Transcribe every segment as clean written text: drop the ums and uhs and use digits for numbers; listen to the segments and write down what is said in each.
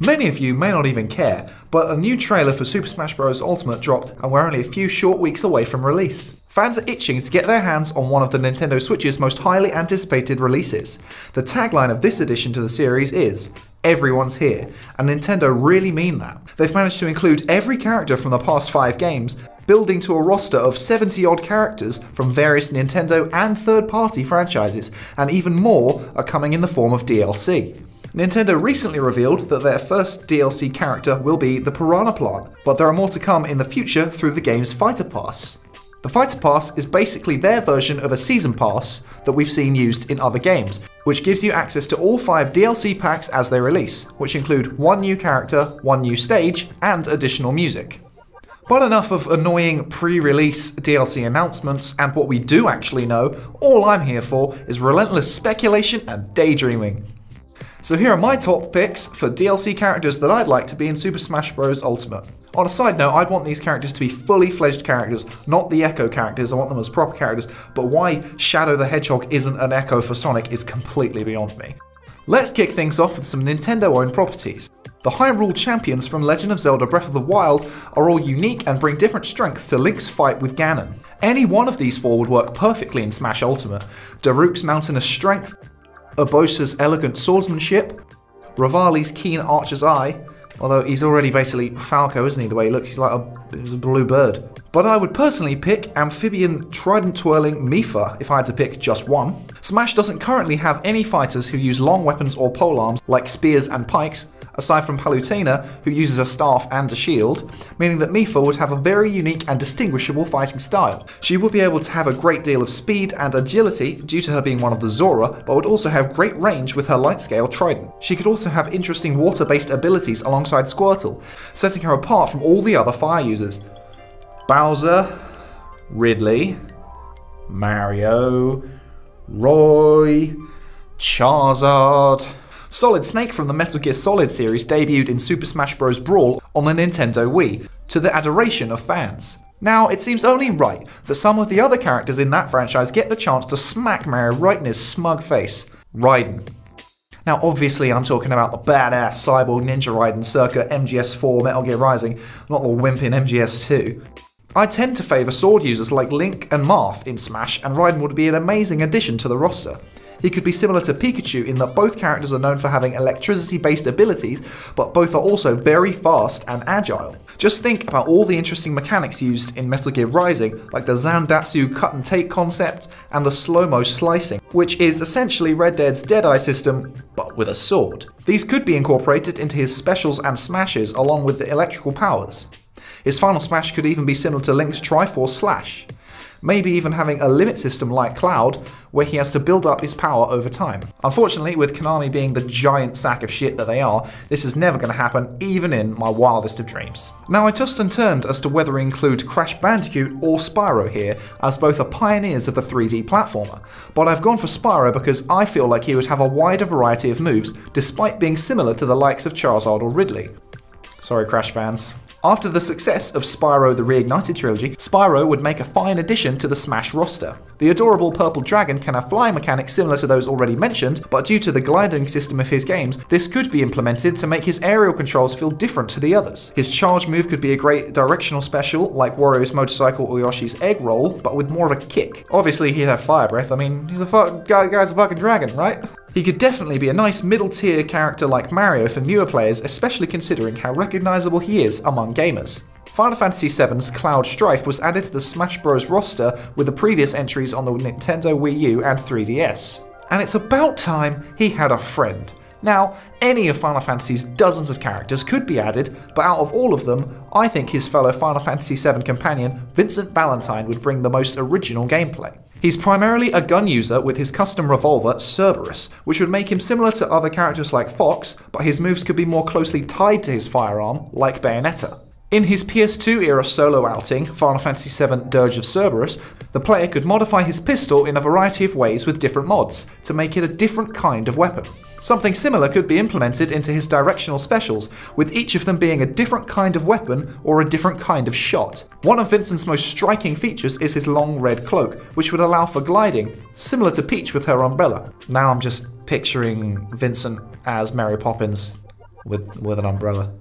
Many of you may not even care, but a new trailer for Super Smash Bros. Ultimate dropped and we're only a few short weeks away from release. Fans are itching to get their hands on one of the Nintendo Switch's most highly anticipated releases. The tagline of this addition to the series is, "Everyone's here," and Nintendo really mean that. They've managed to include every character from the past 5 games, building to a roster of 70-odd characters from various Nintendo and third-party franchises, and even more are coming in the form of DLC. Nintendo recently revealed that their first DLC character will be the Piranha Plant, but there are more to come in the future through the game's Fighter Pass. The Fighter Pass is basically their version of a Season Pass that we've seen used in other games, which gives you access to all 5 DLC packs as they release, which include 1 new character, 1 new stage, and additional music. But enough of annoying pre-release DLC announcements and what we do actually know. All I'm here for is relentless speculation and daydreaming. So here are my top picks for DLC characters that I'd like to be in Super Smash Bros. Ultimate. On a side note, I'd want these characters to be fully fledged characters, not the Echo characters. I want them as proper characters, but why Shadow the Hedgehog isn't an Echo for Sonic is completely beyond me. Let's kick things off with some Nintendo-owned properties. The Hyrule Champions from Legend of Zelda Breath of the Wild are all unique and bring different strengths to Link's fight with Ganon. Any one of these 4 would work perfectly in Smash Ultimate. Daruk's mountainous strength, Urbosa's elegant swordsmanship, Rivali's keen archer's eye, although he's already basically Falco, isn't he, the way he looks? He's like a blue bird. But I would personally pick amphibian trident-twirling Mipha if I had to pick just one. Smash doesn't currently have any fighters who use long weapons or polearms like spears and pikes, aside from Palutena, who uses a staff and a shield, meaning that Mipha would have a very unique and distinguishable fighting style. She would be able to have a great deal of speed and agility due to her being one of the Zora, but would also have great range with her light scale trident. She could also have interesting water-based abilities alongside Squirtle, setting her apart from all the other fire users. Bowser, Ridley, Mario, Roy, Charizard. Solid Snake from the Metal Gear Solid series debuted in Super Smash Bros. Brawl on the Nintendo Wii, to the adoration of fans. Now, it seems only right that some of the other characters in that franchise get the chance to smack Mario right in his smug face. Raiden. Now, obviously, I'm talking about the badass cyborg Ninja Raiden circa MGS4 Metal Gear Rising, not the wimp in MGS2. I tend to favour sword users like Link and Marth in Smash, and Raiden would be an amazing addition to the roster. He could be similar to Pikachu in that both characters are known for having electricity-based abilities, but both are also very fast and agile. Just think about all the interesting mechanics used in Metal Gear Rising, like the Zandatsu cut-and-take concept and the slow-mo slicing, which is essentially Red Dead's Deadeye system, but with a sword. These could be incorporated into his specials and smashes along with the electrical powers. His final smash could even be similar to Link's Triforce Slash. Maybe even having a limit system like Cloud, where he has to build up his power over time. Unfortunately, with Konami being the giant sack of shit that they are, this is never going to happen, even in my wildest of dreams. Now, I tossed and turned as to whether to include Crash Bandicoot or Spyro here, as both are pioneers of the 3D platformer, but I've gone for Spyro because I feel like he would have a wider variety of moves, despite being similar to the likes of Charizard or Ridley. Sorry, Crash fans. After the success of Spyro the Reignited trilogy, Spyro would make a fine addition to the Smash roster. The adorable purple dragon can have flying mechanics similar to those already mentioned, but due to the gliding system of his games, this could be implemented to make his aerial controls feel different to the others. His charge move could be a great directional special, like Wario's motorcycle or Yoshi's egg roll, but with more of a kick. Obviously, he'd have fire breath. I mean, he's a guy's a fucking dragon, right? He could definitely be a nice middle-tier character like Mario for newer players, especially considering how recognizable he is among gamers. Final Fantasy VII's Cloud Strife was added to the Smash Bros. Roster with the previous entries on the Nintendo Wii U and 3DS. And it's about time he had a friend. Now, any of Final Fantasy's dozens of characters could be added, but out of all of them, I think his fellow Final Fantasy VII companion, Vincent Valentine, would bring the most original gameplay. He's primarily a gun user with his custom revolver, Cerberus, which would make him similar to other characters like Fox, but his moves could be more closely tied to his firearm, like Bayonetta. In his PS2-era solo outing, Final Fantasy VII Dirge of Cerberus, the player could modify his pistol in a variety of ways with different mods, to make it a different kind of weapon. Something similar could be implemented into his directional specials, with each of them being a different kind of weapon or a different kind of shot. One of Vincent's most striking features is his long red cloak, which would allow for gliding, similar to Peach with her umbrella. Now I'm just picturing Vincent as Mary Poppins with an umbrella.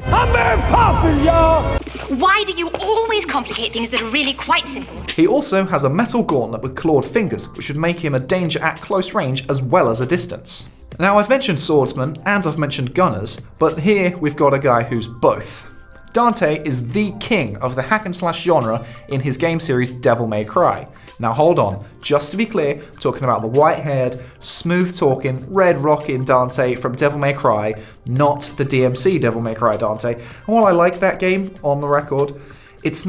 I'm Mary Poppins, y'all! Why do you always complicate things that are really quite simple? He also has a metal gauntlet with clawed fingers, which would make him a danger at close range as well as a distance. Now, I've mentioned swordsmen and I've mentioned gunners, but here we've got a guy who's both. Dante is the king of the hack and slash genre in his game series Devil May Cry. Now hold on, just to be clear, I'm talking about the white-haired, smooth-talking, red-rocking Dante from Devil May Cry, not the DMC Devil May Cry Dante. And while I like that game, on the record, it's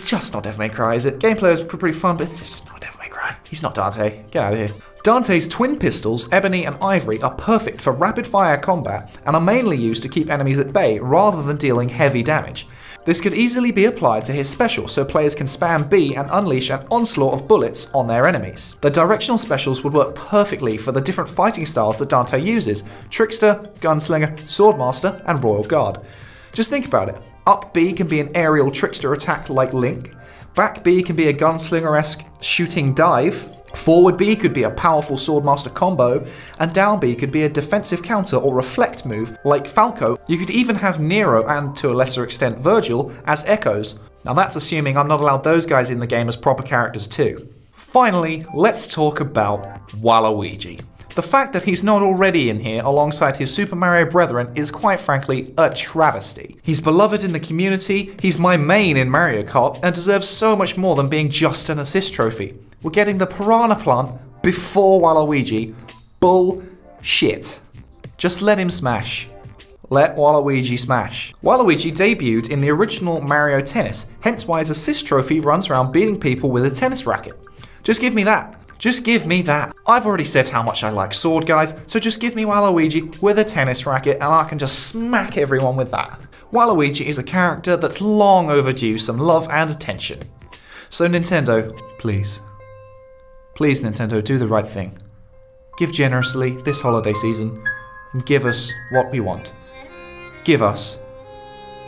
just not Devil May Cry, is it? Gameplay is pretty fun, but it's just not Devil May Cry. He's not Dante. Get out of here. Dante's twin pistols, Ebony and Ivory, are perfect for rapid-fire combat and are mainly used to keep enemies at bay rather than dealing heavy damage. This could easily be applied to his special, so players can spam B and unleash an onslaught of bullets on their enemies. The directional specials would work perfectly for the different fighting styles that Dante uses: Trickster, Gunslinger, Swordmaster, and Royal Guard. Just think about it. Up B can be an aerial trickster attack like Link, back B can be a gunslinger-esque shooting dive, forward B could be a powerful Swordmaster combo, and down B could be a defensive counter or reflect move like Falco. You could even have Nero and, to a lesser extent, Virgil as echoes. Now that's assuming I'm not allowed those guys in the game as proper characters too. Finally, let's talk about Waluigi. The fact that he's not already in here alongside his Super Mario brethren is quite frankly a travesty. He's beloved in the community, he's my main in Mario Kart, and deserves so much more than being just an assist trophy. We're getting the Piranha Plant before Waluigi. Bullshit. Just let him smash. Let Waluigi smash. Waluigi debuted in the original Mario Tennis, hence why his assist trophy runs around beating people with a tennis racket. Just give me that. Just give me that. I've already said how much I like sword guys, so just give me Waluigi with a tennis racket and I can just smack everyone with that. Waluigi is a character that's long overdue some love and attention. So Nintendo, please. Please, Nintendo, do the right thing. Give generously this holiday season and give us what we want. Give us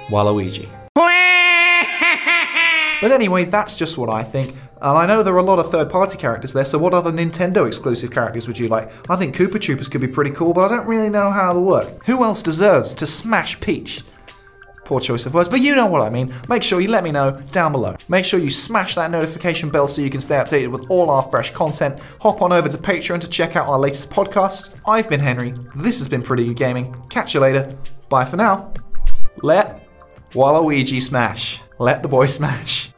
Waluigi. But anyway, that's just what I think. And I know there are a lot of third-party characters there, so what other Nintendo-exclusive characters would you like? I think Koopa Troopas could be pretty cool, but I don't really know how it'll work. Who else deserves to smash Peach? Poor choice of words, but you know what I mean. Make sure you let me know down below. Make sure you smash that notification bell so you can stay updated with all our fresh content. Hop on over to Patreon to check out our latest podcast. I've been Henry. This has been Pretty Good Gaming. Catch you later. Bye for now. Let Waluigi smash. Let the boy smash.